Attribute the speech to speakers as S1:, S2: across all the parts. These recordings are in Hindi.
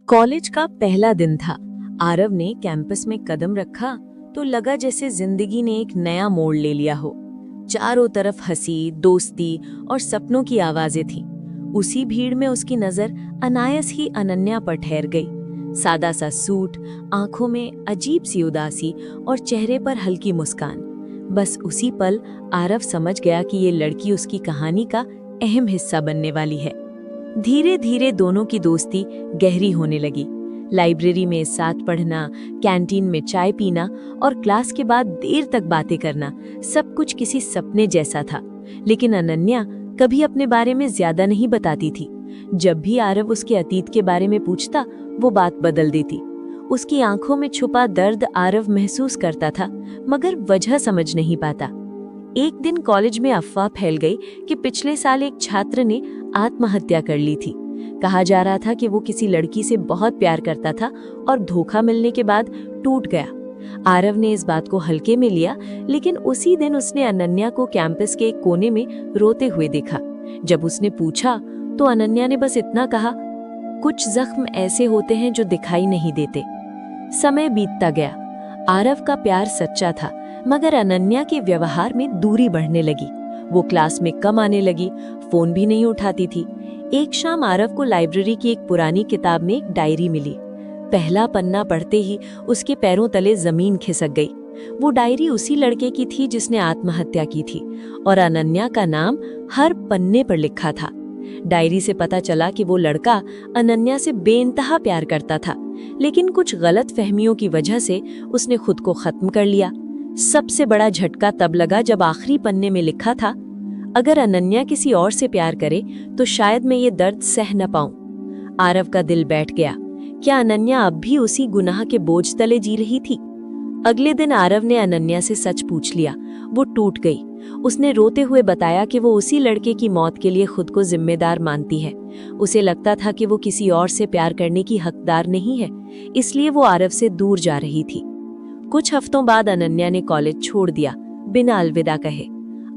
S1: कॉलेज का पहला दिन था। आरव ने कैंपस में कदम रखा तो लगा जैसे जिंदगी ने एक नया मोड़ ले लिया हो। चारों तरफ हंसी, दोस्ती और सपनों की आवाजें थीं। उसी भीड़ में उसकी नजर अनायास ही अनन्या पर ठहर गई। सादा सा सूट, आंखों में अजीब सी उदासी और चेहरे पर हल्की मुस्कान। बस उसी पल आरव समझ गया कि ये लड़की उसकी कहानी का अहम हिस्सा बनने वाली है। धीरे धीरे दोनों की दोस्ती गहरी होने लगी। लाइब्रेरी में साथ पढ़ना, कैंटीन में चाय पीना और क्लास के बाद देर तक बातें करना, सब कुछ किसी सपने जैसा था। लेकिन अनन्या कभी अपने बारे में ज्यादा नहीं बताती थी। जब भी आरव उसके अतीत के बारे में पूछता, वो बात बदल देती। उसकी आंखों में छुपा दर्द आरव महसूस करता था, मगर वजह समझ नहीं पाता। एक दिन कॉलेज में अफवाह फैल गई कि पिछले साल एक छात्र ने आत्महत्या कर ली थी। कहा जा रहा था कि वो किसी लड़की से बहुत प्यार करता था और धोखा मिलने के बाद टूट गया। आरव ने इस बात को हल्के में लिया, लेकिन उसी दिन उसने अनन्या को कैंपस के एक कोने में रोते हुए देखा। जब उसने पूछा तो अनन्या ने बस इतना कहा, कुछ जख्म ऐसे होते हैं जो दिखाई नहीं देते। समय बीतता गया। आरव का प्यार सच्चा था, मगर अनन्या के व्यवहार में दूरी बढ़ने लगी। वो क्लास में कम आने लगी, फोन भी नहीं उठाती थी। एक शाम आरव को लाइब्रेरी की एक पुरानी किताब में एक डायरी मिली। पहला पन्ना पढ़ते ही उसके पैरों तले जमीन खिसक गई। वो डायरी उसी लड़के की थी जिसने आत्महत्या की थी, और अनन्या का नाम हर पन्ने पर लिखा था। डायरी से पता चला कि वो लड़का अनन्या से बेइंतहा प्यार करता था, लेकिन कुछ गलत फहमियों की वजह से उसने खुद को खत्म कर लिया। सबसे बड़ा झटका तब लगा जब आखिरी पन्ने में लिखा था, अगर अनन्या किसी और से प्यार करे तो शायद मैं ये दर्द सह न पाऊं। आरव का दिल बैठ गया। क्या अनन्या अब भी उसी गुनाह के बोझ तले जी रही थी? अगले दिन आरव ने अनन्या से सच पूछ लिया। वो टूट गई। उसने रोते हुए बताया कि वो उसी लड़के की मौत के लिए खुद को जिम्मेदार मानती है। उसे लगता था कि वो किसी और से प्यार करने की हकदार नहीं है, इसलिए वो आरव से दूर जा रही थी। कुछ हफ्तों बाद अनन्या ने कॉलेज छोड़ दिया, बिना अलविदा कहे।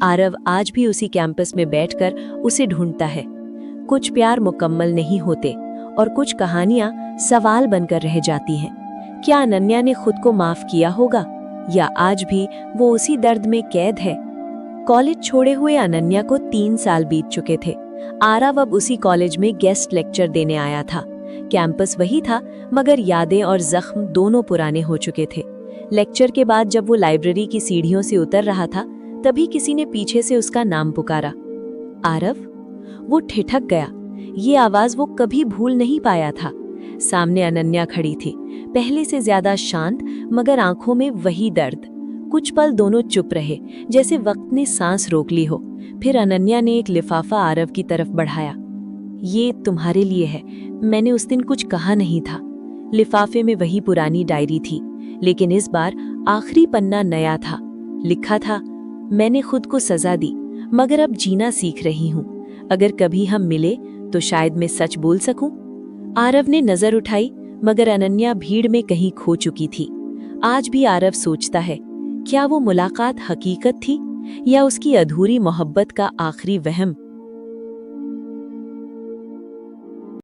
S1: आरव आज भी उसी कैंपस में बैठकर उसे ढूंढता है। कुछ प्यार मुकम्मल नहीं होते और कुछ कहानियां सवाल बनकर रह जाती हैं। क्या अनन्या ने खुद को माफ किया होगा, या आज भी वो उसी दर्द में कैद है? कॉलेज छोड़े हुए अनन्या को 3 साल बीत चुके थे। आरव अब उसी कॉलेज में गेस्ट लेक्चर देने आया था। कैंपस वही था, मगर यादें और जख्म दोनों पुराने हो चुके थे। लेक्चर के बाद जब वो लाइब्रेरी की सीढ़ियों से उतर रहा था, तभी किसी ने पीछे से उसका नाम पुकारा। आरव! वो ठिठक गया। ये आवाज वो कभी भूल नहीं पाया था। सामने अनन्या खड़ी थी, पहले से ज्यादा शांत, मगर आंखों में वही दर्द। कुछ पल दोनों चुप रहे, जैसे वक्त ने सांस रोक ली हो। फिर अनन्या ने एक लिफाफा आरव की तरफ बढ़ाया। ये तुम्हारे लिए है, मैंने उस दिन कुछ कहा नहीं था। लिफाफे में वही पुरानी डायरी थी, लेकिन इस बार आखिरी पन्ना नया था। लिखा था, मैंने खुद को सजा दी, मगर अब जीना सीख रही हूँ। अगर कभी हम मिले तो शायद मैं सच बोल सकूं। आरव ने नजर उठाई, मगर अनन्या भीड़ में कहीं खो चुकी थी। आज भी आरव सोचता है, क्या वो मुलाकात हकीकत थी या उसकी अधूरी मोहब्बत का आखिरी वहम?